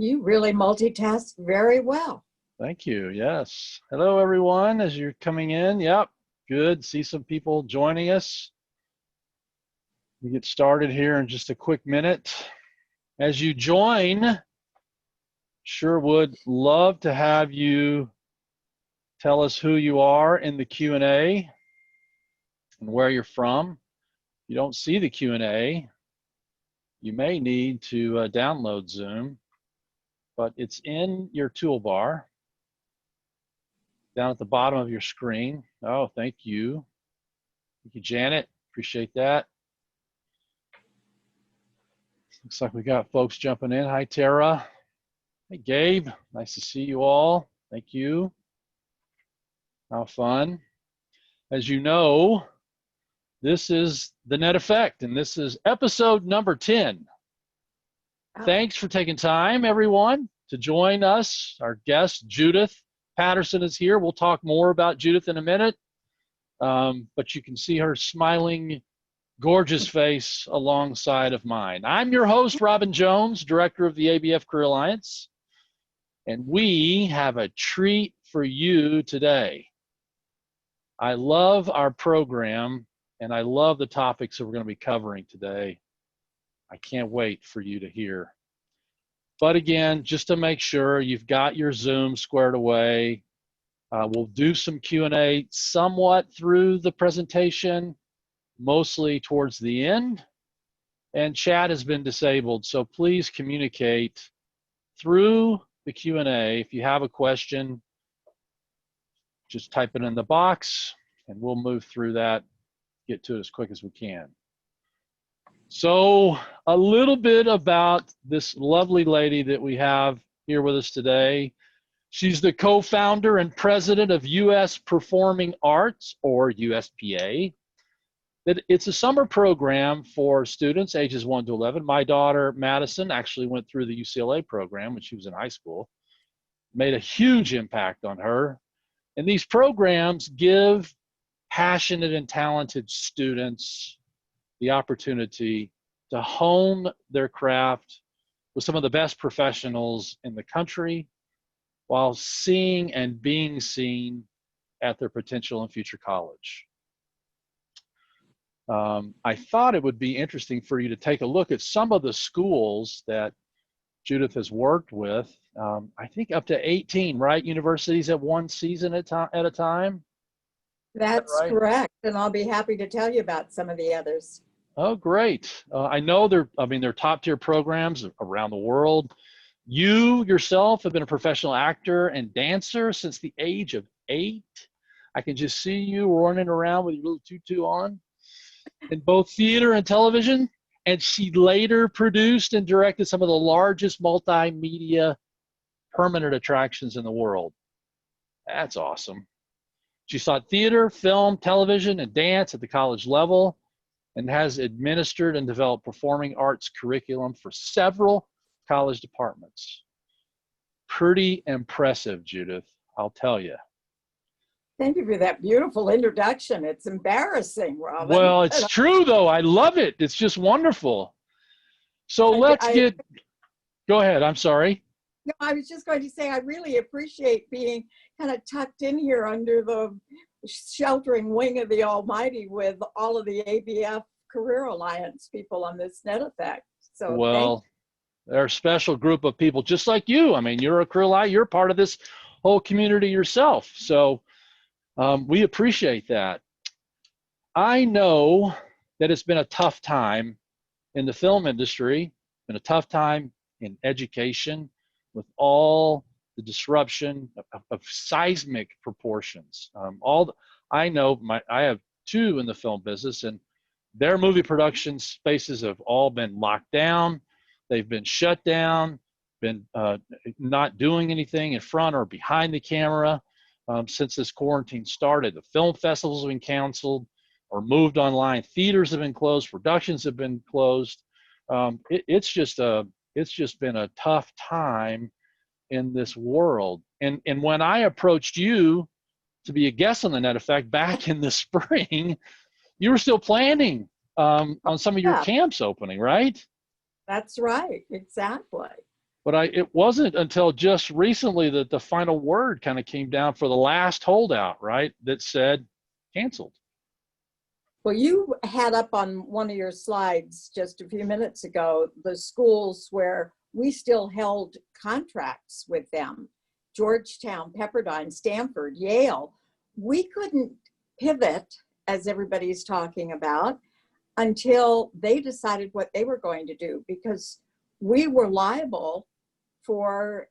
You really multitask very well. Thank you. Yes. Hello, everyone. As you're coming in, yep, good. See some people joining us. We get started here in just a quick minute. As you join, sure would love to have you tell us who you are in the Q&A and where you're from. If you don't see the Q&A, you may need to download Zoom, but it's in your toolbar down at the bottom of your screen. Oh, thank you. Thank you, Janet. Appreciate that. Looks like we got folks jumping in. Hi, Tara. Hey, Gabe. Nice to see you all. Thank you. How fun. As you know, this is The Net Effect, and this is episode number 10. Thanks for taking time, everyone, to join us. Our guest, Judith Patterson, is here. We'll talk more about Judith in a minute, but you can see her smiling, gorgeous face alongside of mine. I'm your host, Robin Jones, director of the ABF Career Alliance, and we have a treat for you today. I love our program, and I love the topics that we're going to be covering today. I can't wait for you to hear. But again, just to make sure you've got your Zoom squared away, we'll do some Q&A somewhat through the presentation, mostly towards the end. And chat has been disabled, so please communicate through the Q&A. If you have a question, just type it in the box, and we'll move through that, get to it as quick as we can. So a little bit about this lovely lady that we have here with us today. She's the co-founder and president of US Performing Arts, or USPA. It's a summer program for students ages 1 to 11. My daughter, Madison, actually went through the UCLA program when she was in high school. Made a huge impact on her. And these programs give passionate and talented students the opportunity to hone their craft with some of the best professionals in the country while seeing and being seen at their potential in future college. I thought it would be interesting for you to take a look at some of the schools that Judith has worked with. I think up to 18, right? Universities at one season at a time? That's right? Correct, and I'll be happy to tell you about some of the others. Oh, great. I know they're top tier programs around the world. You yourself have been a professional actor and dancer since the age of 8. I can just see you running around with your little tutu on in both theater and television. And she later produced and directed some of the largest multimedia permanent attractions in the world. That's awesome. She taught theater, film, television, and dance at the college level, and has administered and developed performing arts curriculum for several college departments. Pretty impressive, Judith, I'll tell you. Thank you for that beautiful introduction. It's embarrassing, Robin. Well, it's true, though. I love it. It's just wonderful. So go ahead. I'm sorry. No, I was just going to say I really appreciate being kind of tucked in here under the sheltering wing of the Almighty with all of the ABF Career Alliance people on this Net Effect. So well, they're a special group of people just like you. I mean, you're a Career Alliance. You're part of this whole community yourself. So we appreciate that. I know that it's been a tough time in the film industry, been a tough time in education with all the disruption of seismic proportions. I have 2 in the film business, and their movie production spaces have all been locked down. They've been shut down, been not doing anything in front or behind the camera since this quarantine started. The film festivals have been canceled or moved online. Theaters have been closed. Productions have been closed. It's just been a tough time in this world. And when I approached you to be a guest on the Net Effect back in the spring, you were still planning on some of your camps opening, right? That's right, exactly. But it wasn't until just recently that the final word kind of came down for the last holdout, right? That said canceled. Well, you had up on one of your slides just a few minutes ago the schools where we still held contracts with them. Georgetown, Pepperdine, Stanford, Yale. We couldn't pivot, as everybody's talking about, until they decided what they were going to do, because we were liable for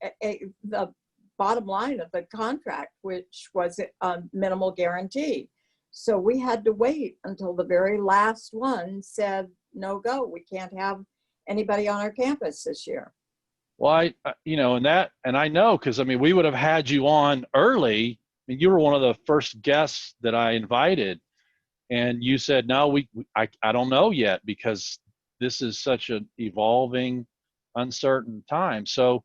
the bottom line of the contract, which was a minimal guarantee. So we had to wait until the very last one said, no go, we can't have anybody on our campus this year. Well, and I know, because I mean, we would have had you on early. I mean, you were one of the first guests that I invited, and you said, no, I don't know yet, because this is such an evolving, uncertain time. So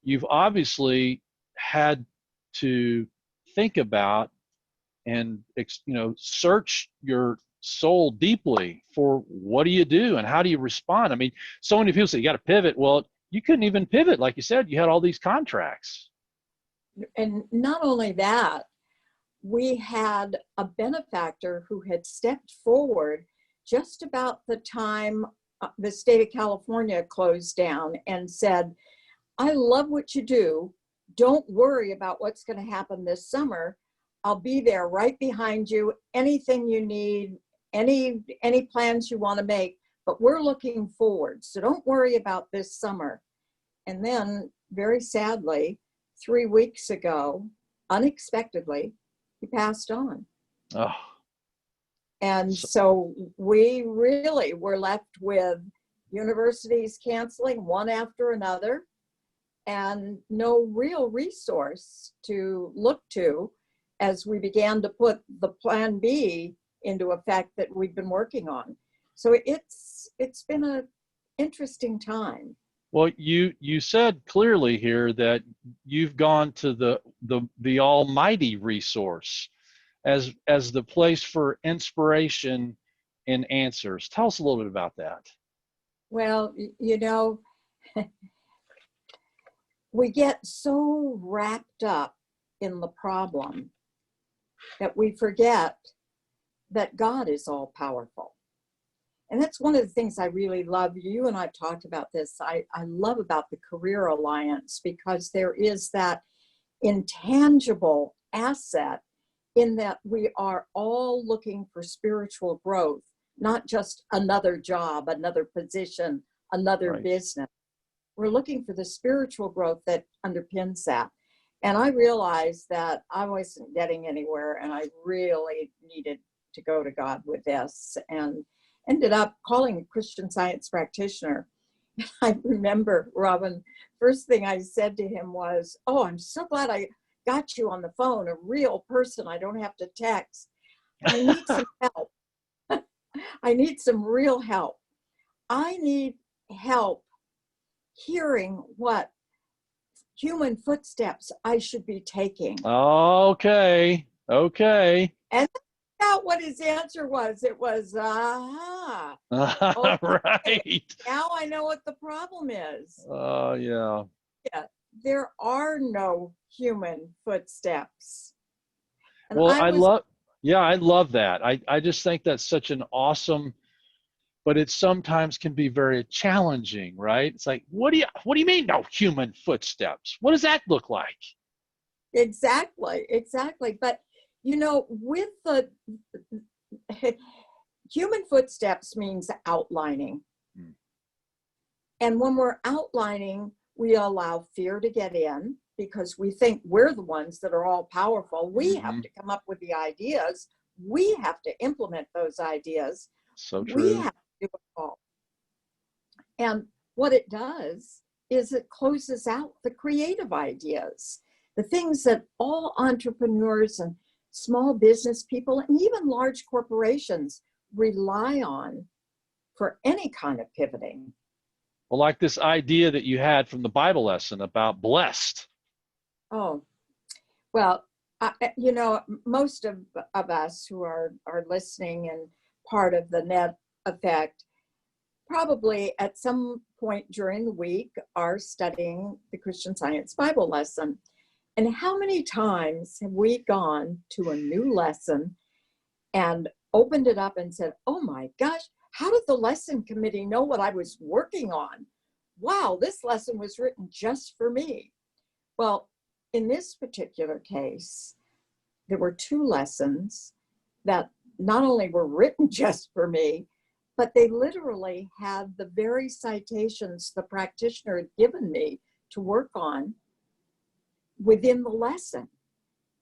you've obviously had to think about and search your soul deeply for what do you do and how do you respond. I mean, so many people say you got to pivot. Well, you couldn't even pivot. Like you said, you had all these contracts. And not only that, we had a benefactor who had stepped forward just about the time the state of California closed down and said, I love what you do. Don't worry about what's going to happen this summer. I'll be there right behind you. Anything you need, any plans you want to make, but we're looking forward. So don't worry about this summer. And then very sadly, 3 weeks ago, unexpectedly, he passed on. Oh. And so we really were left with universities canceling one after another and no real resource to look to as we began to put the plan B into effect that we've been working on. So it's been an interesting time. Well, you said clearly here that you've gone to the almighty resource as the place for inspiration and answers. Tell us a little bit about that. Well, we get so wrapped up in the problem that we forget that God is all powerful. And that's one of the things I really love. You and I've talked about this. I love about the Career Alliance, because there is that intangible asset in that we are all looking for spiritual growth, not just another job, another position, another business. We're looking for the spiritual growth that underpins that. And I realized that I wasn't getting anywhere, and I really needed to go to God with this, and ended up calling a Christian Science practitioner. I remember, Robin, first thing I said to him was, oh, I'm so glad I got you on the phone, a real person. I don't have to text. I need some help. I need some real help. I need help hearing what human footsteps I should be taking. Okay. And that's what his answer was. It was, aha. Okay. Right. Now I know what the problem is. Oh, yeah. Yeah, there are no human footsteps. And Well, I love that. I just think that's such an awesome, but it sometimes can be very challenging, right? It's like, what do you mean no human footsteps? What does that look like? Exactly. But with the human footsteps means outlining. And when we're outlining, we allow fear to get in because we think we're the ones that are all powerful. We have to come up with the ideas. We have to implement those ideas. So true. We have to do it all. And what it does is it closes out the creative ideas, the things that all entrepreneurs and small business people and even large corporations rely on for any kind of pivoting. Well, like this idea that you had from the Bible lesson about blessed. Oh, well, most of us who are listening and part of the net effect probably at some point during the week are studying the Christian Science Bible lesson. And how many times have we gone to a new lesson and opened it up and said, oh my gosh, how did the lesson committee know what I was working on? Wow, this lesson was written just for me. Well, in this particular case, there were two lessons that not only were written just for me, but they literally had the very citations the practitioner had given me to work on within the lesson.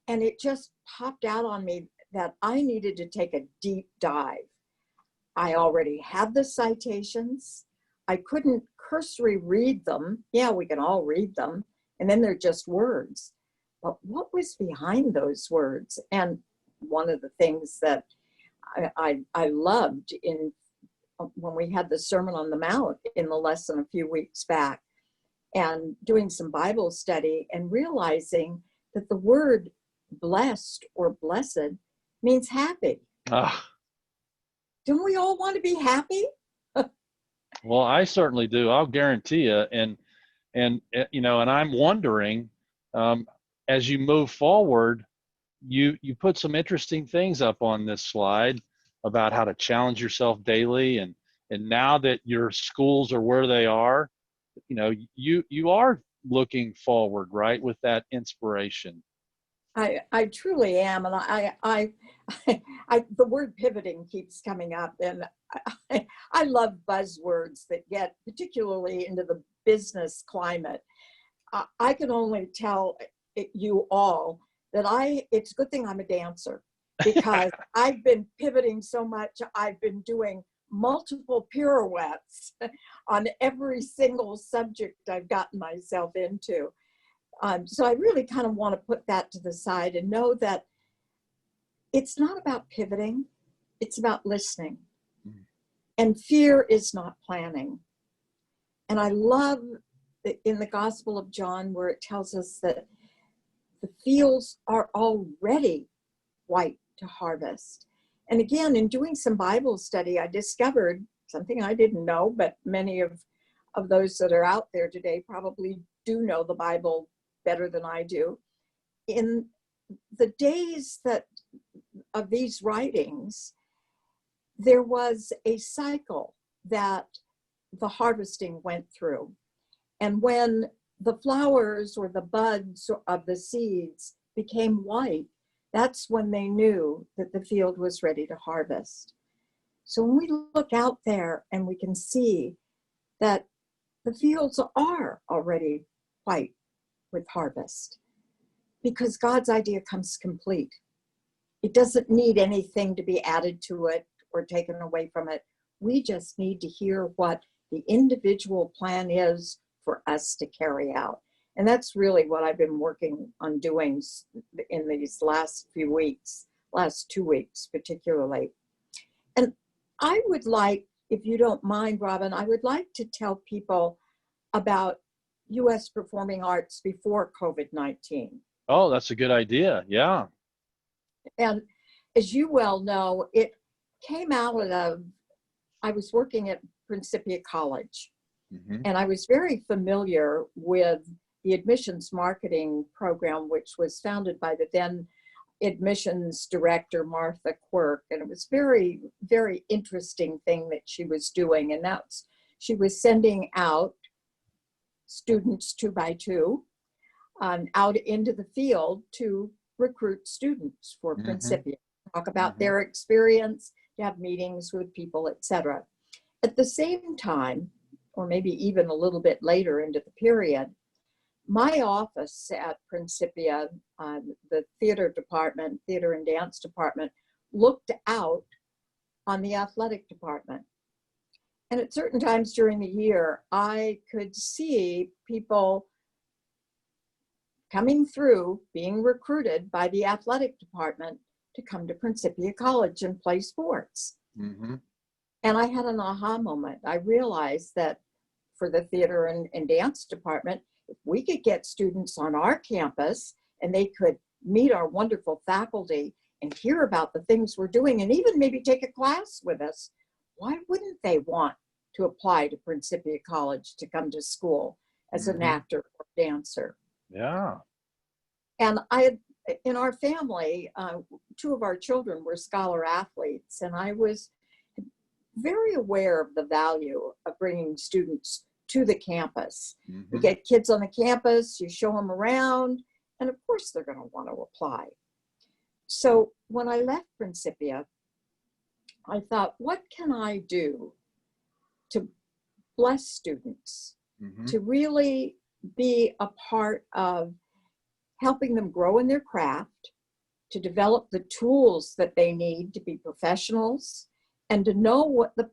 And it just popped out on me that I needed to take a deep dive. I already had the citations. I couldn't cursory read them. Yeah, we can all read them. And then they're just words. But what was behind those words? And one of the things that I loved when we had the Sermon on the Mount in the lesson a few weeks back, and doing some Bible study and realizing that the word blessed or blessed means happy. Ah, Don't we all want to be happy? well, I certainly do. I'll guarantee you. And you know, and I'm wondering, as you move forward, you put some interesting things up on this slide about how to challenge yourself daily, and now that your schools are where they are, you know, you are looking forward, right, with that inspiration. I truly am, and I the word pivoting keeps coming up, and I love buzzwords that get particularly into the business climate. I can only tell you all that it's a good thing I'm a dancer, because I've been pivoting so much. I've been doing multiple pirouettes on every single subject I've gotten myself into. So I really kind of want to put that to the side and know that it's not about pivoting, it's about listening. And fear is not planning. And I love in the Gospel of John where it tells us that the fields are already white to harvest. And again, in doing some Bible study, I discovered something I didn't know, but many of those that are out there today probably do know the Bible better than I do. In the days of these writings, there was a cycle that the harvesting went through. And when the flowers or the buds of the seeds became white, that's when they knew that the field was ready to harvest. So when we look out there and we can see that the fields are already white with harvest, because God's idea comes complete. It doesn't need anything to be added to it or taken away from it. We just need to hear what the individual plan is for us to carry out. And that's really what I've been working on doing in these last few weeks, last 2 weeks particularly. And I would like, if you don't mind, Robin, I would like to tell people about U.S. performing arts before COVID-19. Oh, that's a good idea. Yeah. And as you well know, it came out of, I was working at Principia College, and I was very familiar with the admissions marketing program, which was founded by the then admissions director, Martha Quirk. And it was very, very interesting thing that she was doing. And that's, she was sending out students 2 by 2 out into the field to recruit students for Principia, talk about their experience, to have meetings with people, etc. At the same time, or maybe even a little bit later into the period, my office at Principia, the theater department, theater and dance department, looked out on the athletic department. And at certain times during the year, I could see people coming through, being recruited by the athletic department to come to Principia College and play sports. And I had an aha moment. I realized that for the theater and dance department, if we could get students on our campus and they could meet our wonderful faculty and hear about the things we're doing and even maybe take a class with us, why wouldn't they want to apply to Principia College to come to school as an actor or dancer. Yeah. And in our family, two of our children were scholar athletes, and I was very aware of the value of bringing students to the campus. You get kids on the campus, you show them around, and of course they're going to want to apply. So when I left Principia, I thought, what can I do to bless students, to really be a part of helping them grow in their craft, to develop the tools that they need to be professionals, and to know what the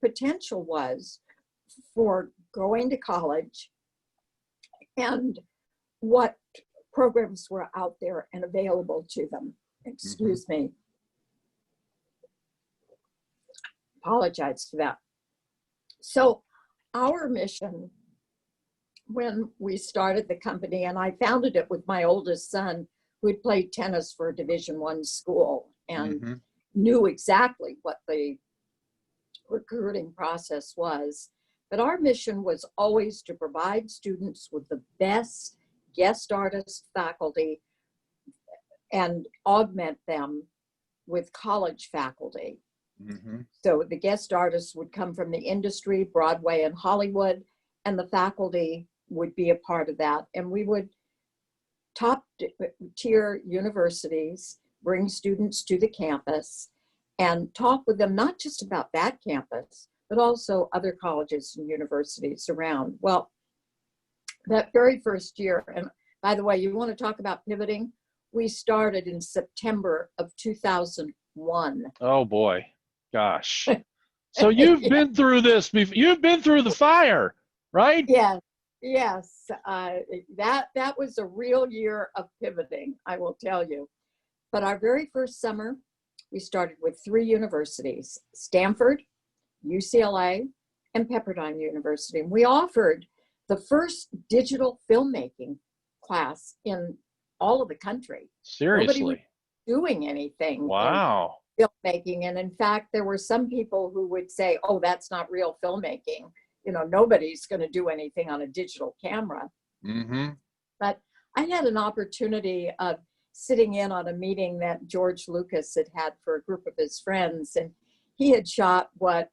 potential was for going to college and what programs were out there and available to them. Excuse me. Apologize for that. So our mission when we started the company, and I founded it with my oldest son, who had played tennis for a Division I school and knew exactly what the recruiting process was. But our mission was always to provide students with the best guest artist faculty and augment them with college faculty. So the guest artists would come from the industry, Broadway and Hollywood, and the faculty would be a part of that. And we would top tier universities bring students to the campus and talk with them, not just about that campus, but also other colleges and universities around. Well, that very first year, and by the way, you want to talk about pivoting? We started in September of 2001. Oh boy, gosh. So you've been through this before. You've been through the fire, right? Yes. That was a real year of pivoting, I will tell you. But our very first summer, we started with 3 universities: Stanford, UCLA, and Pepperdine University. And we offered the first digital filmmaking class in all of the country. Seriously? Nobody was doing anything. Wow. In filmmaking. And in fact, there were some people who would say, oh, that's not real filmmaking. You know, nobody's going to do anything on a digital camera. But I had an opportunity of sitting in on a meeting that George Lucas had for a group of his friends. And he had shot what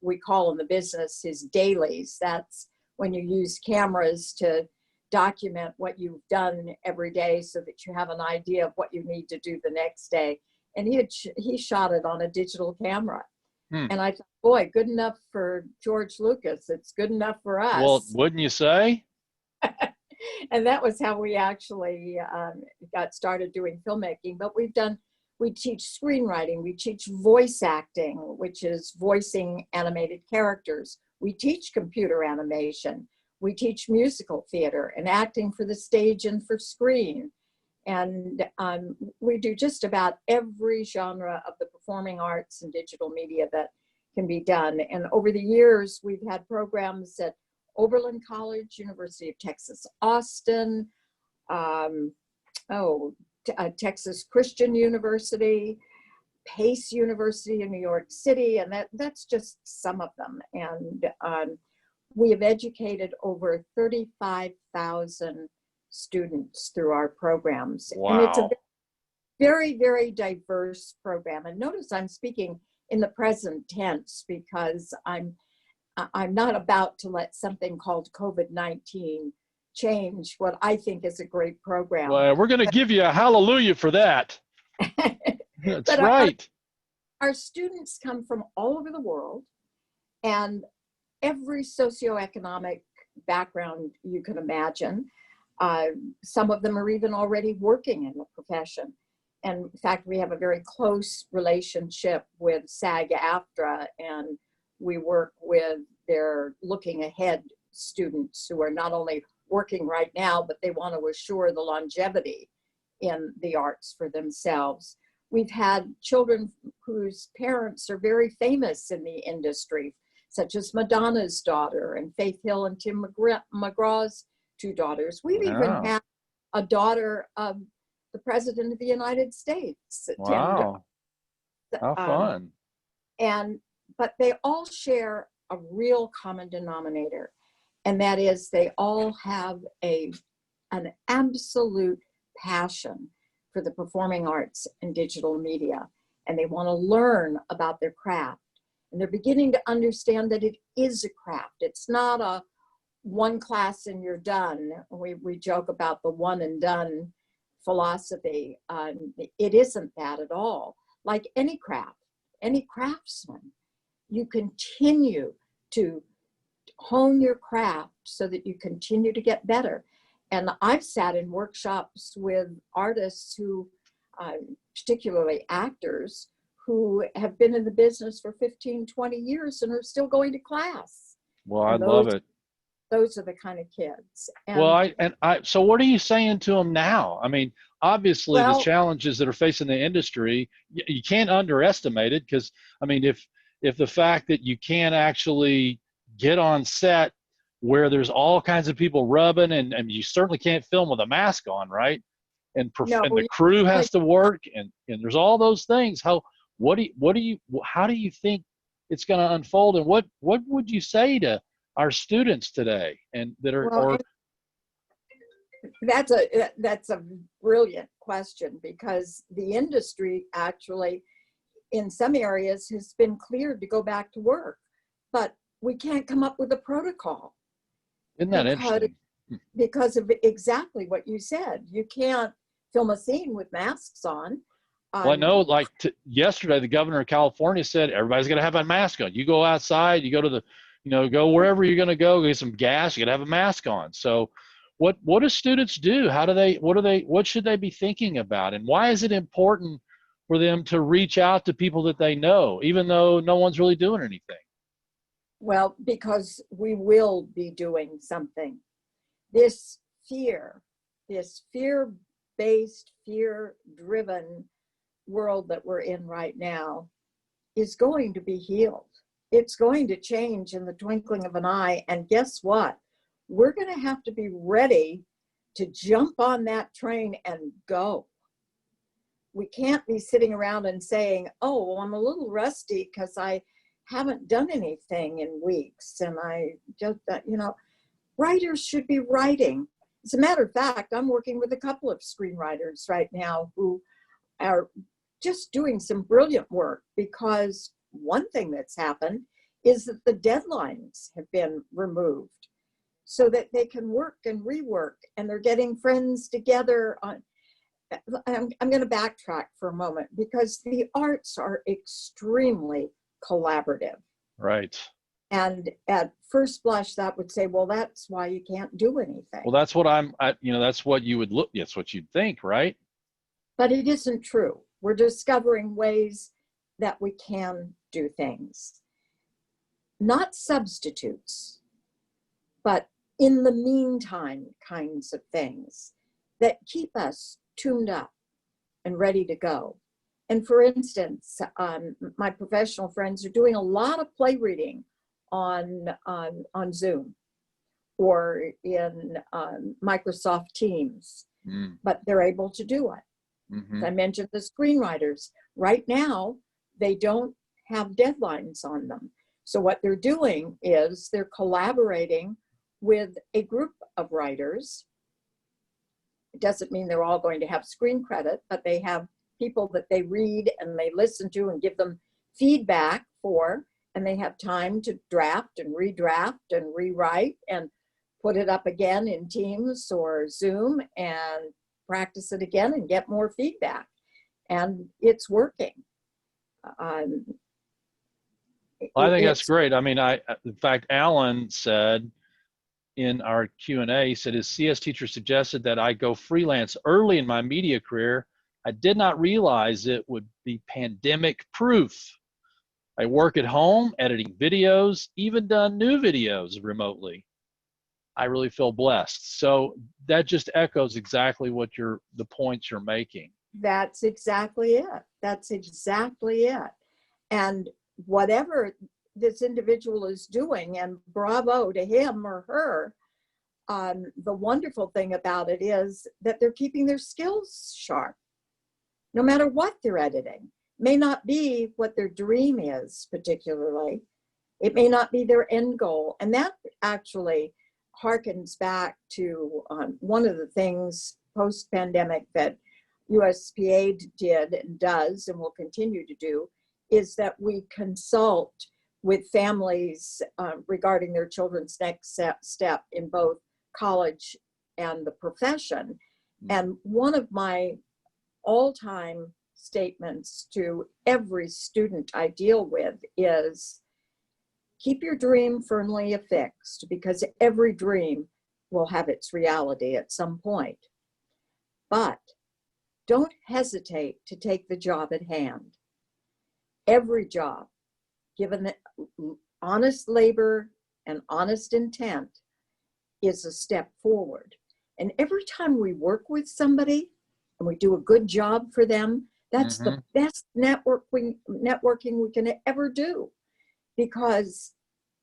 we call in the business his dailies. That's when you use cameras to document what you've done every day so that you have an idea of what you need to do the next day. And he shot it on a digital camera. And I thought, boy, good enough for George Lucas. It's good enough for us. Well, wouldn't you say? And that was how we actually got started doing filmmaking. But we teach screenwriting, we teach voice acting, which is voicing animated characters. We teach computer animation. We teach musical theater and acting for the stage and for screen. And we do just about every genre of the performing arts and digital media that can be done. And over the years, we've had programs at Oberlin College, University of Texas, Austin, Texas Christian University, Pace University in New York City, and that's just some of them. And we have educated over 35,000 students through our programs. Wow. And it's a very, very diverse program. And notice I'm speaking in the present tense because I'm not about to let something called COVID-19 change what I think is a great program. Well, we're going to give you a hallelujah for that. That's right. Our students come from all over the world and every socioeconomic background you can imagine. Some of them are even already working in the profession. And in fact, we have a very close relationship with SAG-AFTRA, and we work with their looking ahead students who are not only working right now, but they want to assure the longevity in the arts for themselves. We've had children whose parents are very famous in the industry, such as Madonna's daughter and Faith Hill and Tim McGraw's 2 daughters. We've even had a daughter of the President of the United States. Wow. How fun. But they all share a real common denominator, and that is they all have an absolute passion for the performing arts and digital media, and they want to learn about their craft. And they're beginning to understand that it is a craft. It's not a one class and you're done. We joke about the one and done philosophy. It isn't that at all. Like any craft, any craftsman, you continue to hone your craft so that you continue to get better. And I've sat in workshops with artists who, particularly actors, who have been in the business for 15, 20 years and are still going to class. Well, I love it. Those are the kind of kids. And, well, so what are you saying to them now? I mean, obviously the challenges that are facing the industry, you can't underestimate it, because I mean, if the fact that you can't actually get on set where there's all kinds of people rubbing, and you certainly can't film with a mask on, right? And the crew has to work, and there's all those things. How do you think it's going to unfold, and what would you say to our students today and that are That's a brilliant question, because the industry actually in some areas has been cleared to go back to work, but we can't come up with a protocol. Isn't that interesting? Because of exactly what you said. You can't film a scene with masks on. Well, I know, like yesterday, the governor of California said everybody's going to have a mask on. You go outside, you go to the, go wherever you're going to go, get some gas, you got to have a mask on. So what do students do? What should they be thinking about? And why is it important for them to reach out to people that they know, even though no one's really doing anything? Well, because we will be doing something. This fear-based, fear-driven world that we're in right now is going to be healed. It's going to change in the twinkling of an eye. And guess what? We're going to have to be ready to jump on that train and go. We can't be sitting around and saying, oh, well, I'm a little rusty because I haven't done anything in weeks. And I just, writers should be writing. As a matter of fact, I'm working with a couple of screenwriters right now who are just doing some brilliant work, because one thing that's happened is that the deadlines have been removed so that they can work and rework, and they're getting friends together on. I'm going to backtrack for a moment, because the arts are extremely collaborative. Right. And at first blush, that would say, well, that's why you can't do anything. Well, that's what that's what you would look, that's what you'd think, right? But it isn't true. We're discovering ways that we can do things. Not substitutes, but in the meantime kinds of things that keep us tuned up and ready to go. And for instance, my professional friends are doing a lot of play reading on Zoom or in Microsoft Teams, but they're able to do it. As I mentioned, the screenwriters, right now, they don't have deadlines on them. So what they're doing is they're collaborating with a group of writers. It doesn't mean they're all going to have screen credit, but they have people that they read and they listen to and give them feedback for, and they have time to draft and redraft and rewrite and put it up again in Teams or Zoom and practice it again and get more feedback. And it's working. I think that's great. I mean, in fact, Alan said in our Q&A, he said his CS teacher suggested that I go freelance early in my media career. I did not realize it would be pandemic proof. I work at home, editing videos, even done new videos remotely. I really feel blessed. So that just echoes exactly what the points you're making. That's exactly it. That's exactly it. And whatever this individual is doing, and bravo to him or her, the wonderful thing about it is that they're keeping their skills sharp. No matter what they're editing, may not be what their dream is particularly, It may not be their end goal. And that actually harkens back to one of the things post-pandemic that USPA did and does and will continue to do, is that we consult with families regarding their children's next step in both college and the profession. And one of my all-time statements to every student I deal with is, keep your dream firmly affixed, because every dream will have its reality at some point. But don't hesitate to take the job at hand. Every job, given the honest labor and honest intent, is a step forward. And every time we work with somebody and we do a good job for them, that's the best networking we can ever do. Because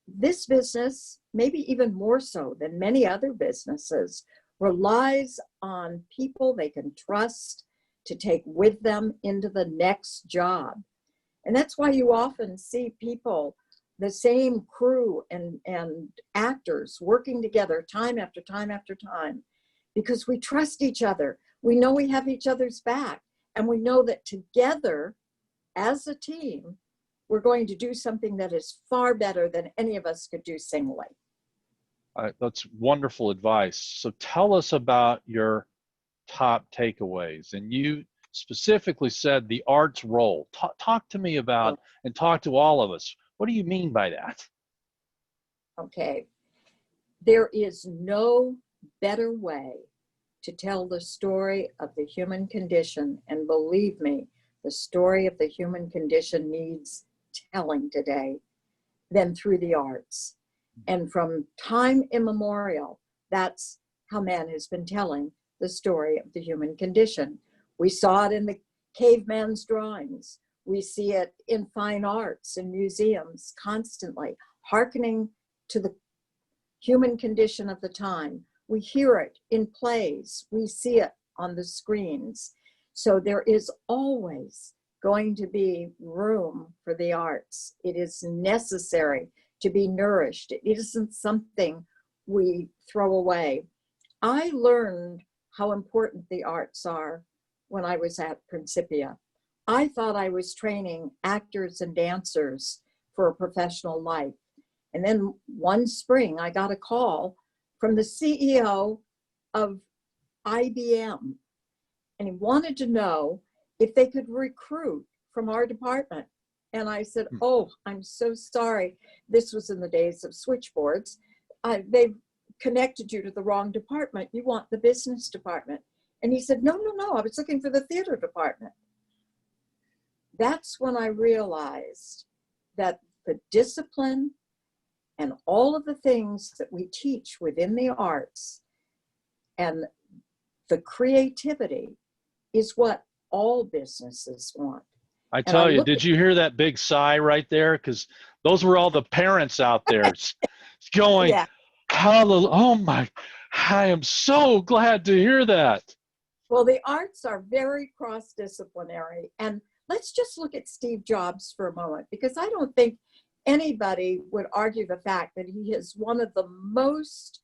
this business, maybe even more so than many other businesses, relies on people they can trust to take with them into the next job. And that's why you often see people, the same crew and actors working together time after time after time, because we trust each other. We know we have each other's back, and we know that together as a team, we're going to do something that is far better than any of us could do singly. That's wonderful advice. So tell us about your top takeaways. And you specifically said the art's role. Talk to me about, and talk to all of us. What do you mean by that? Okay. There is no better way to tell the story of the human condition. And believe me, the story of the human condition needs telling today than through the arts. And from time immemorial, that's how man has been telling the story of the human condition. We saw it in the caveman's drawings. We see it in fine arts and museums constantly, hearkening to the human condition of the time. We hear it in plays. We see it on the screens. So there is always going to be room for the arts. It is necessary to be nourished. It isn't something we throw away. I learned how important the arts are when I was at Principia. I thought I was training actors and dancers for a professional life. And then one spring, I got a call from the CEO of IBM, and he wanted to know if they could recruit from our department. And I said, oh, I'm so sorry. This was in the days of switchboards. They've connected you to the wrong department. You want the business department. And he said, no, I was looking for the theater department. That's when I realized that the discipline and all of the things that we teach within the arts and the creativity is what all businesses want. I tell you, did you hear that big sigh right there? Because those were all the parents out there going, yeah. Hallelujah. Oh my, I am so glad to hear that. Well, the arts are very cross-disciplinary. And let's just look at Steve Jobs for a moment, because I don't think anybody would argue the fact that he is one of the most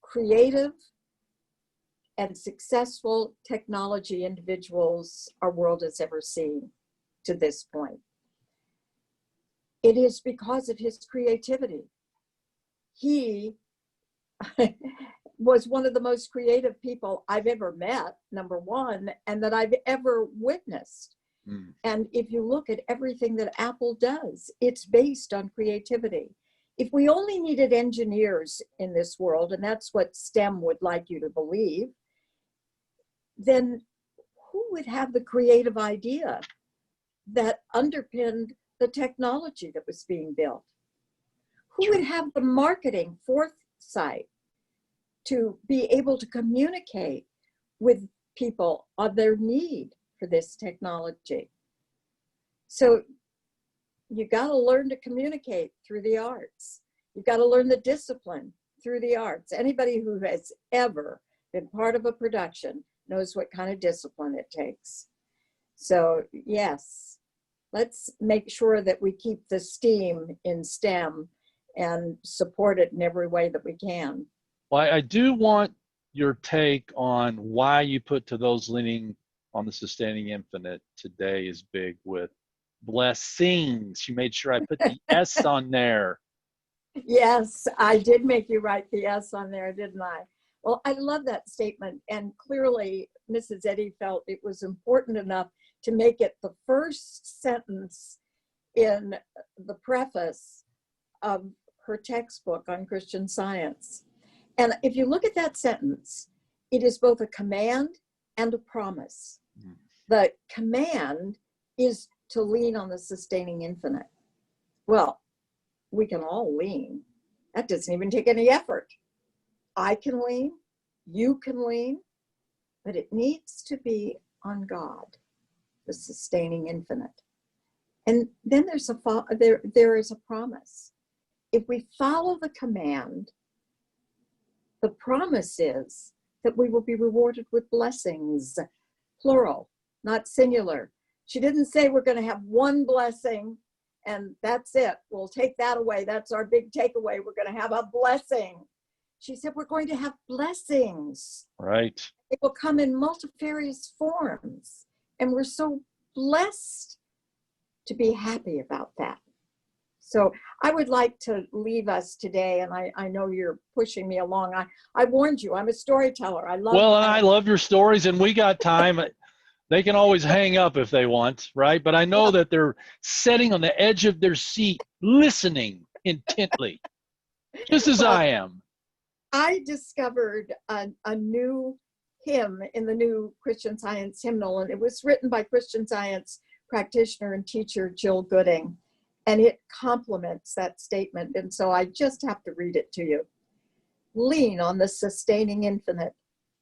creative and successful technology individuals our world has ever seen to this point. It is because of his creativity. He was one of the most creative people I've ever met, number one, and that I've ever witnessed. And if you look at everything that Apple does, it's based on creativity. If we only needed engineers in this world, and that's what STEM would like you to believe, then who would have the creative idea that underpinned the technology that was being built? Who would have the marketing foresight to be able to communicate with people on their need for this technology? So you got to learn to communicate through the arts. You've got to learn the discipline through the arts. Anybody who has ever been part of a production knows what kind of discipline it takes. So yes, let's make sure that we keep the steam in STEM and support it in every way that we can. Well, I do want your take on why you put to those leaning on the sustaining infinite today is big with blessings. You made sure I put the S on there. Yes, I did make you write the S on there, didn't I? Well, I love that statement. And clearly, Mrs. Eddy felt it was important enough to make it the first sentence in the preface of her textbook on Christian Science. And if you look at that sentence, it is both a command and a promise. The command is to lean on the sustaining infinite. Well, we can all lean. That doesn't even take any effort. I can lean, you can lean, but it needs to be on God, the sustaining infinite. And then there is a promise. If we follow the command, the promise is that we will be rewarded with blessings, plural, not singular. She didn't say we're going to have one blessing and that's it. We'll take that away. That's our big takeaway. We're going to have a blessing. She said we're going to have blessings. Right. It will come in multifarious forms. And we're so blessed to be happy about that. So I would like to leave us today, and I know you're pushing me along. I warned you, I'm a storyteller. I love Well, and I love your stories, and we got time. They can always hang up if they want, right? But I know that they're sitting on the edge of their seat, listening intently, just as I am. I discovered a new hymn in the new Christian Science hymnal, and it was written by Christian Science practitioner and teacher Jill Gooding, and it complements that statement. And so I just have to read it to you. Lean on the sustaining infinite,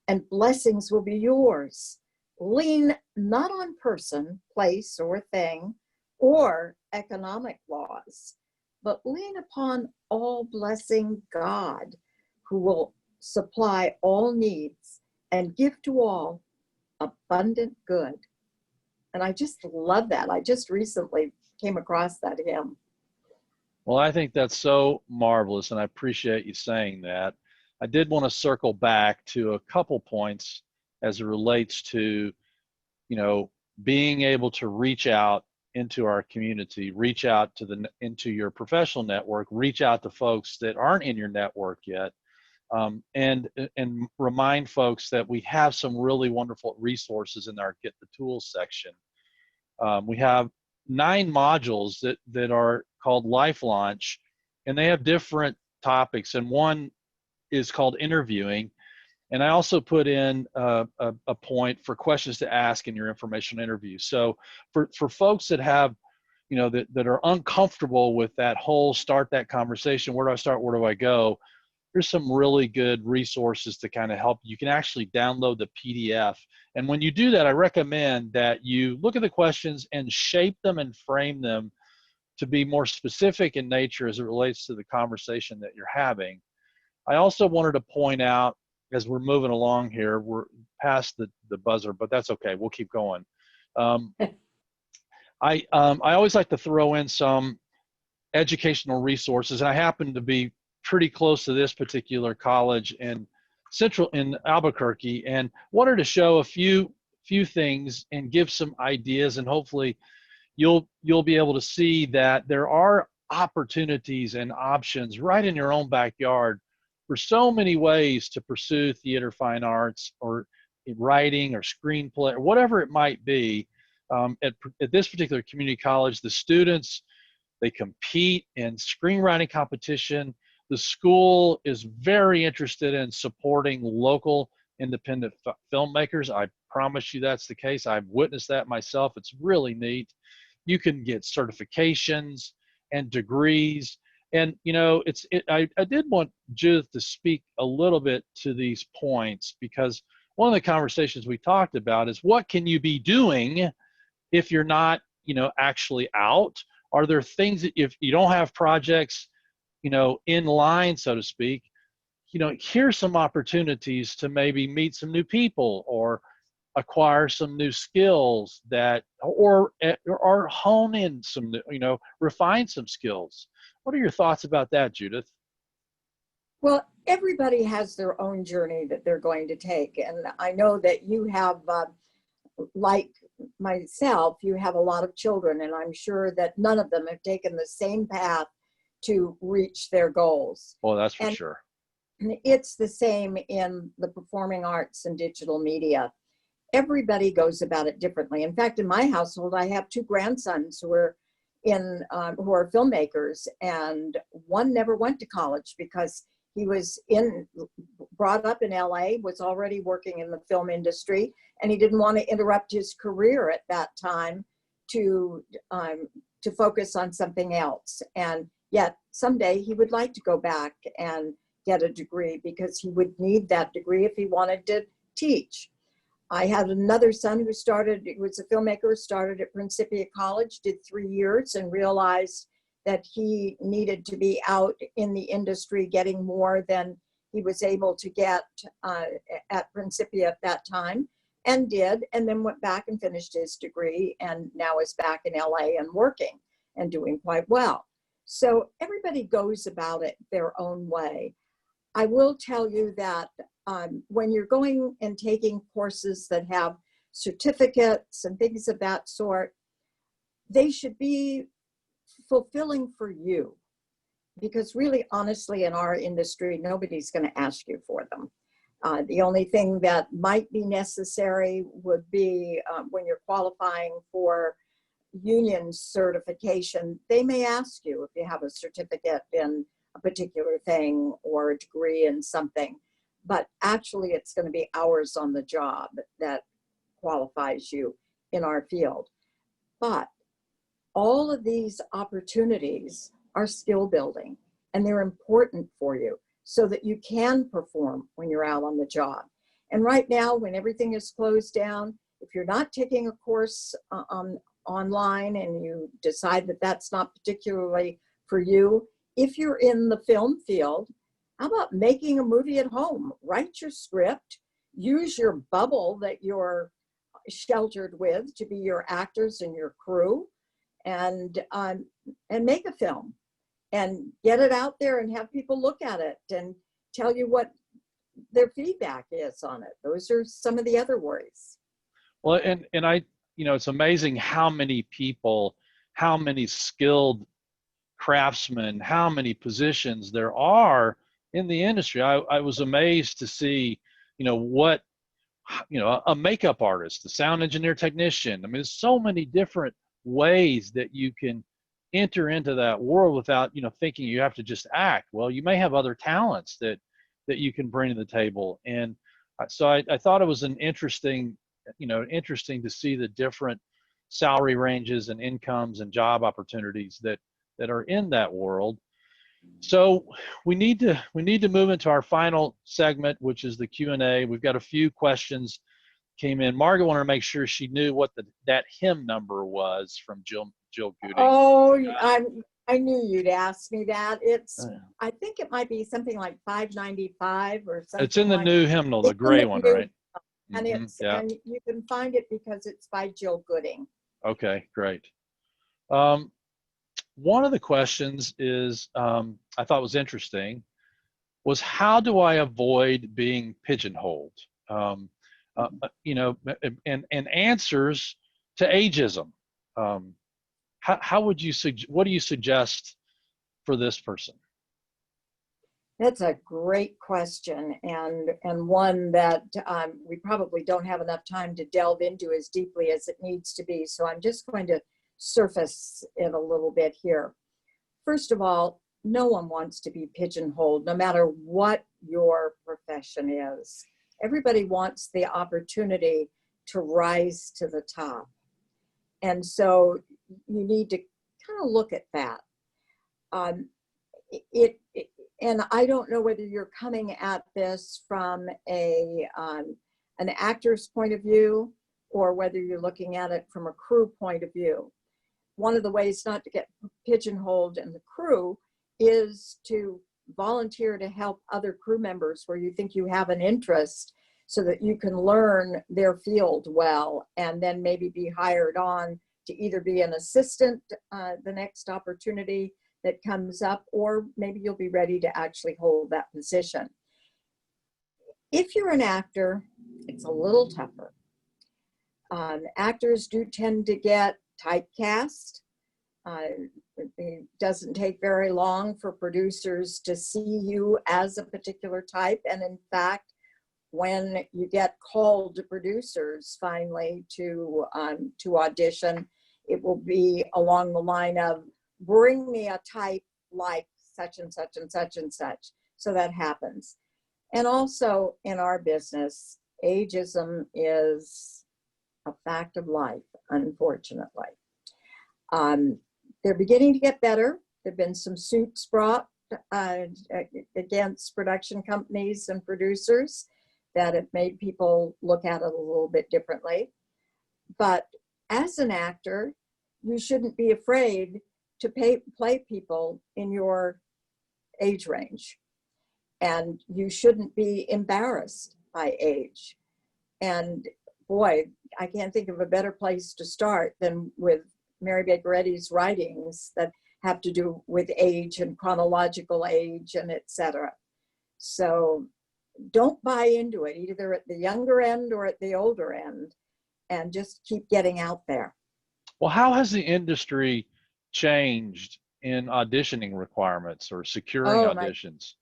and blessings will be yours. Lean not on person, place, or thing, or economic laws, but lean upon all-blessing God, who will supply all needs and give to all abundant good. And I just love that. I just recently came across that hymn. Well, I think that's so marvelous, and I appreciate you saying that. I did want to circle back to a couple points as it relates to, you know, being able to reach out into our community, reach out to into your professional network, reach out to folks that aren't in your network yet, and remind folks that we have some really wonderful resources in our Get the Tools section. We have 9 modules that are called Life Launch, and they have different topics, and one is called interviewing. And I also put in a point for questions to ask in your informational interview. So for folks that have, you know, that are uncomfortable with that whole start that conversation, where do I start, where do I go? There's some really good resources to kind of help. You can actually download the PDF. And when you do that, I recommend that you look at the questions and shape them and frame them to be more specific in nature as it relates to the conversation that you're having. I also wanted to point out, as we're moving along here, we're past the buzzer, but that's okay. We'll keep going. I always like to throw in some educational resources, and I happen to be pretty close to this particular college in Albuquerque, and wanted to show a few things and give some ideas, and hopefully you'll be able to see that there are opportunities and options right in your own backyard for so many ways to pursue theater, fine arts, or writing, or screenplay, or whatever it might be. At this particular community college, the students, they compete in screenwriting competition. The school is very interested in supporting local independent filmmakers. I promise you that's the case. I've witnessed that myself. It's really neat. You can get certifications and degrees. And, you know, I did want Judith to speak a little bit to these points, because one of the conversations we talked about is, what can you be doing if you're not, you know, actually out? Are there things that, if you don't have projects, you know, in line, so to speak, you know, here's some opportunities to maybe meet some new people, or acquire some new skills that, or hone in some, refine some skills. What are your thoughts about that, Judith? Well, everybody has their own journey that they're going to take. And I know that you have, like myself, you have a lot of children, and I'm sure that none of them have taken the same path to reach their goals. Well, that's for sure. It's the same in the performing arts and digital media. Everybody goes about it differently. In fact, in my household, I have two grandsons who are filmmakers, and one never went to college because he was brought up in LA, was already working in the film industry, and he didn't want to interrupt his career at that time to focus on something else. And yet someday he would like to go back and get a degree because he would need that degree if he wanted to teach. I had another son who was a filmmaker, started at Principia College, did 3 years, and realized that he needed to be out in the industry getting more than he was able to get at Principia at that time, and did, and then went back and finished his degree, and now is back in LA and working and doing quite well. So everybody goes about it their own way. I will tell you that when you're going and taking courses that have certificates and things of that sort, they should be fulfilling for you, because really, honestly, in our industry, nobody's going to ask you for them. The only thing that might be necessary would be when you're qualifying for union certification, they may ask you if you have a certificate in a particular thing or a degree in something, but actually it's going to be hours on the job that qualifies you in our field. But all of these opportunities are skill building, and they're important for you so that you can perform when you're out on the job. And right now, when everything is closed down, if you're not taking a course online and you decide that that's not particularly for you, if you're in the film field, how about making a movie at home? Write your script, use your bubble that you're sheltered with to be your actors and your crew, and make a film and get it out there and have people look at it and tell you what their feedback is on it. Those are some of the other worries. Well, and I, it's amazing how many people, how many skilled craftsmen, how many positions there are in the industry. I was amazed to see, what, a makeup artist, the sound engineer, technician. I mean, there's so many different ways that you can enter into that world without, thinking you have to just act. Well, you may have other talents that you can bring to the table. And so I thought it was interesting to see the different salary ranges and incomes and job opportunities that are in that world. So we need to move into our final segment, which is the Q&A. We've got a few questions came in. Margaret wanted to make sure she knew what that hymn number was from Jill Gooding. Oh, I knew you'd ask me that. I think it might be something like 595 or something. It's in the new hymnal, the gray one, right? And and you can find it because it's by Jill Gooding. Okay, great. One of the questions is, I thought was interesting, was how do I avoid being pigeonholed? And answers to ageism. How would you what do you suggest for this person? That's a great question, and one that we probably don't have enough time to delve into as deeply as it needs to be. So I'm just going to surface it a little bit here. First of all, no one wants to be pigeonholed, no matter what your profession is. Everybody wants the opportunity to rise to the top. And so you need to kind of look at that. And I don't know whether you're coming at this from an actor's point of view or whether you're looking at it from a crew point of view. One of the ways not to get pigeonholed in the crew is to volunteer to help other crew members where you think you have an interest so that you can learn their field well and then maybe be hired on to either be an assistant the next opportunity that comes up, or maybe you'll be ready to actually hold that position. If you're an actor, it's a little tougher. Actors do tend to get typecast. It doesn't take very long for producers to see you as a particular type. And in fact, when you get called to producers finally to audition, it will be along the line of, bring me a type like such and such and such and such. So that happens. And also in our business, ageism is a fact of life, unfortunately. They're beginning to get better. There've been some suits brought against production companies and producers that have made people look at it a little bit differently. But as an actor, you shouldn't be afraid to play people in your age range. And you shouldn't be embarrassed by age. And boy, I can't think of a better place to start than with Mary Bakeretti's writings that have to do with age and chronological age and etc. So don't buy into it, either at the younger end or at the older end, and just keep getting out there. Well, how has the industry changed in auditioning requirements or securing auditions?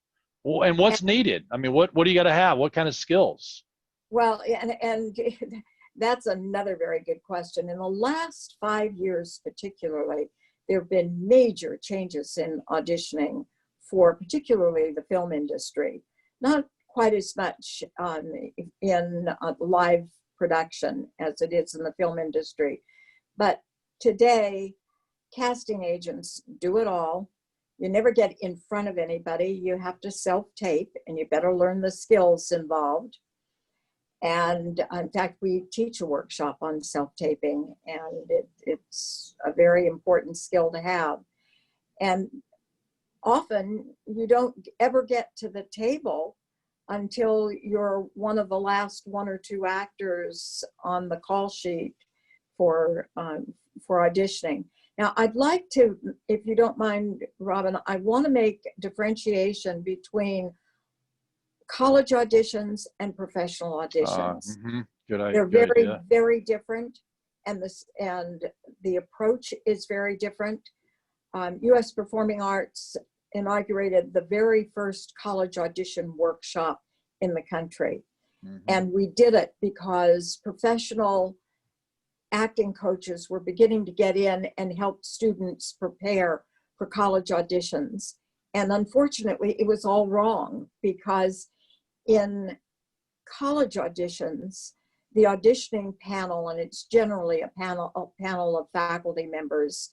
Well, and what's needed? I mean, what do you got to have? What kind of skills? Well, and that's another very good question. In the last 5 years particularly, there have been major changes in auditioning for particularly the film industry. Not quite as much in live production as it is in the film industry. But today, casting agents do it all. You never get in front of anybody. You have to self-tape, and you better learn the skills involved. And in fact, we teach a workshop on self-taping, and it's a very important skill to have. And often you don't ever get to the table until you're one of the last 1 or 2 actors on the call sheet for auditioning. Now, I'd like to, if you don't mind, Robin, I want to make differentiation between college auditions and professional auditions. Good idea. They're very, very different, and the approach is very different. U.S. Performing Arts inaugurated the very first college audition workshop in the country. And we did it because professional acting coaches were beginning to get in and help students prepare for college auditions. And unfortunately, it was all wrong, because in college auditions, the auditioning panel, and it's generally a panel of faculty members,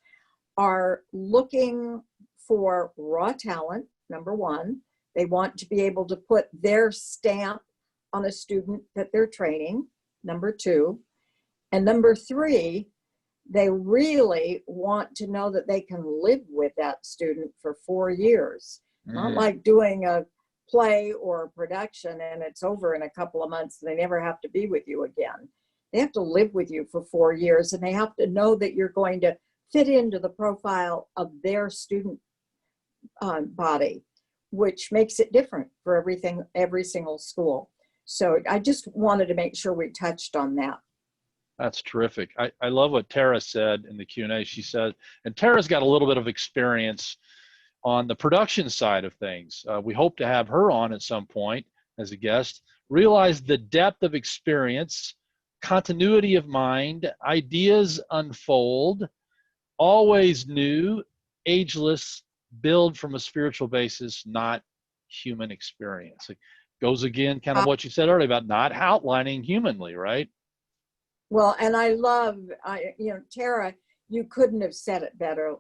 are looking for raw talent, number one. They want to be able to put their stamp on a student that they're training, number two. And number three, they really want to know that they can live with that student for 4 years. Not like doing a play or a production and it's over in a couple of months and they never have to be with you again. They have to live with you for 4 years, and they have to know that you're going to fit into the profile of their student body, which makes it different for every single school. So I just wanted to make sure we touched on that. That's terrific. I love what Tara said in the Q&A. She said, and Tara's got a little bit of experience on the production side of things. We hope to have her on at some point as a guest. Realize the depth of experience, continuity of mind, ideas unfold, always new, ageless, build from a spiritual basis, not human experience. It goes again, kind of what you said earlier about not outlining humanly, right? Well, and I love, Tara, you couldn't have said it better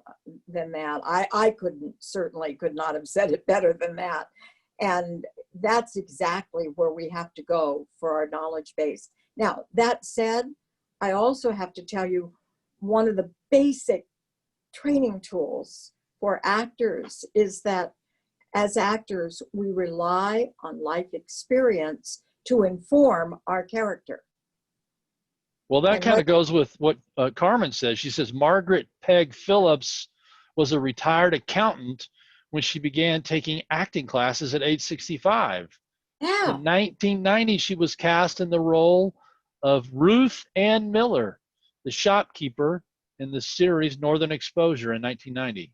than that. I certainly could not have said it better than that. And that's exactly where we have to go for our knowledge base. Now, that said, I also have to tell you, one of the basic training tools for actors is that as actors, we rely on life experience to inform our character. Well, that And kind what of goes with what Carmen says. She says Margaret Pegg Phillips was a retired accountant when she began taking acting classes at age 65. yeah, In 1990, she was cast in the role of Ruth Ann Miller, the shopkeeper in the series Northern Exposure in 1990.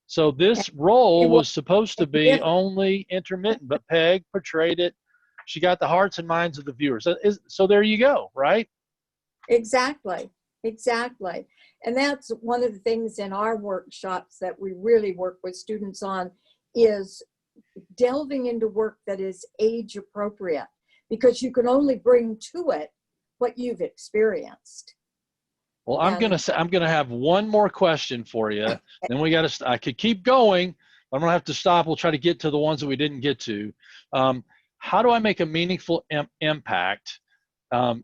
So and this it role was was supposed to be different. only intermittent, but Peg portrayed it. She got the hearts and minds of the viewers. So there you go, right? Exactly, exactly. And that's one of the things in our workshops that we really work with students on, is delving into work that is age appropriate, because you can only bring to it what you've experienced. Well, And I'm gonna have one more question for you. Then we got to. I could keep going, but I'm gonna have to stop. We'll try to get to the ones that we didn't get to. How do I make a meaningful impact? And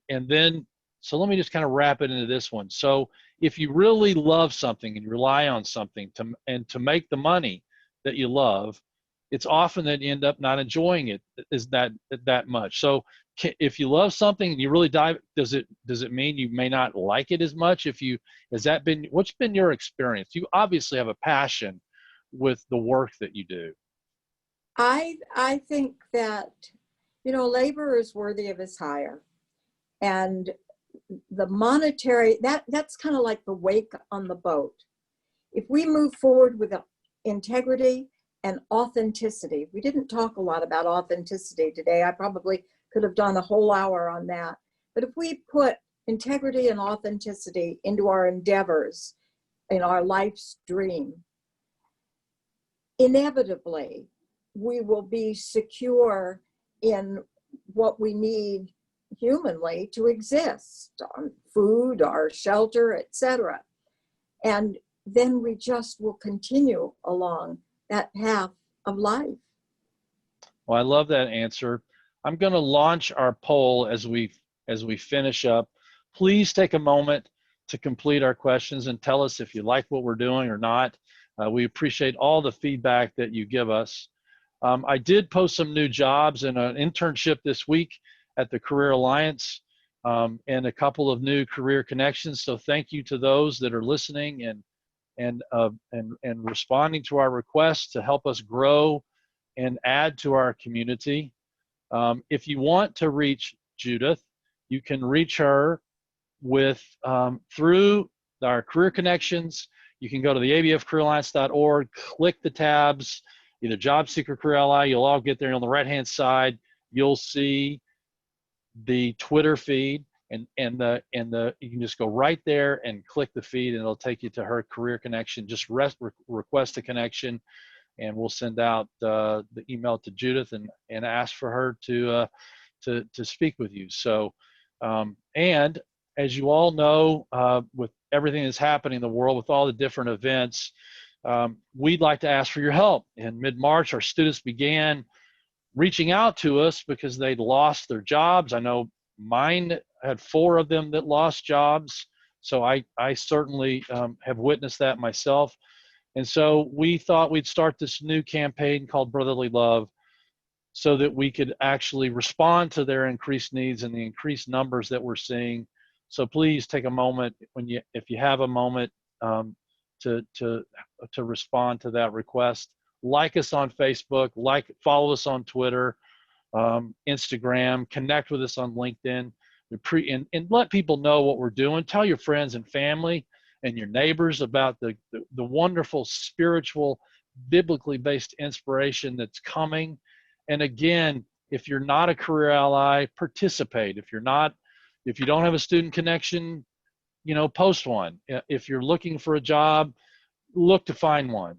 then, so let me just kind of wrap it into this one. So if you really love something and you rely on something to make the money that you love, it's often that you end up not enjoying it is that much. So if you love something and you really dive, does it mean you may not like it as much? What's been your experience? You obviously have a passion with the work that you do. I think that, labor is worthy of his hire. And the monetary, that's kind of like the wake on the boat. If we move forward with integrity and authenticity, we didn't talk a lot about authenticity today. I probably could have done a whole hour on that. But if we put integrity and authenticity into our endeavors, in our life's dream, inevitably we will be secure in what we need humanly to exist, our food, our shelter, etc. And then we just will continue along that path of life. Well, I love that answer. I'm going to launch our poll as we finish up. Please take a moment to complete our questions and tell us if you like what we're doing or not. We appreciate all the feedback that you give us. I did post some new jobs and an internship this week at the Career Alliance, and a couple of new career connections. So thank you to those that are listening and responding to our requests to help us grow and add to our community. If you want to reach Judith, you can reach her through our career connections. You can go to the abfcareeralliance.org, click the tabs, either Job Seeker, Career Ally. You'll all get there on the right-hand side. You'll see the Twitter feed, and you can just go right there and click the feed, and it'll take you to her career connection. Just request a connection, and we'll send out the email to Judith and ask for her to speak with you. So, and as you all know, with everything that's happening in the world, with all the different events, we'd like to ask for your help. In mid-March, our students began reaching out to us because they'd lost their jobs. I know mine had 4 of them that lost jobs, so I certainly have witnessed that myself. And so we thought we'd start this new campaign called Brotherly Love so that we could actually respond to their increased needs and the increased numbers that we're seeing. So please take a moment if you have a moment to respond to that request. Like us on Facebook, follow us on Twitter, Instagram, connect with us on LinkedIn, and let people know what we're doing. Tell your friends and family and your neighbors about the wonderful spiritual, biblically based inspiration that's coming. And again, if you're not a career ally, participate. If you don't have a student connection, post one. If you're looking for a job, look to find one.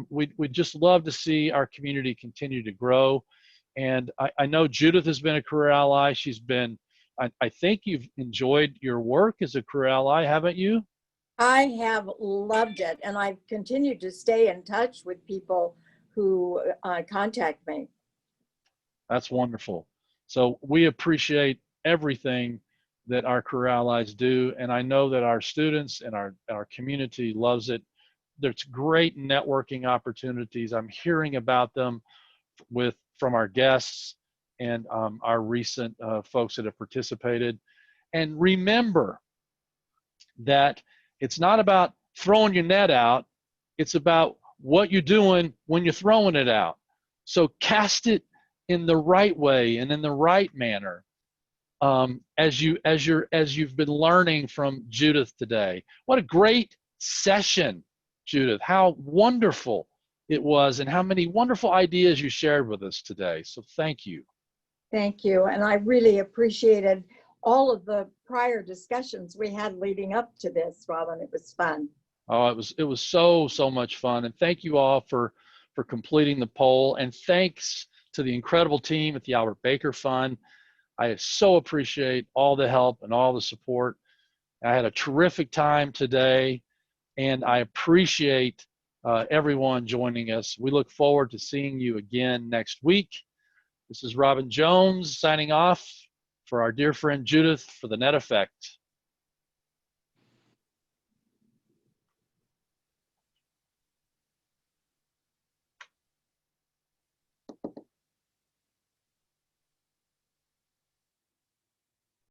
We'd just love to see our community continue to grow. And I know Judith has been a career ally. I think you've enjoyed your work as a career ally, haven't you? I have loved it, and I've continued to stay in touch with people who contact me. That's wonderful. So we appreciate everything that our career allies do, and I know that our students and our community loves it. There's great networking opportunities. I'm hearing about them from our guests, and our recent folks that have participated. And remember that it's not about throwing your net out, it's about what you're doing when you're throwing it out. So cast it in the right way and in the right manner, as you've been learning from Judith today. What a great session, Judith. How wonderful it was, and how many wonderful ideas you shared with us today. So thank you. Thank you. And I really appreciated all of the prior discussions we had leading up to this, Robin. It was fun. Oh, it was so much fun. And thank you all for completing the poll. And thanks to the incredible team at the Albert Baker Fund. I so appreciate all the help and all the support. I had a terrific time today, and I appreciate everyone joining us. We look forward to seeing you again next week. This is Robin Jones signing off for our dear friend Judith for the Net Effect.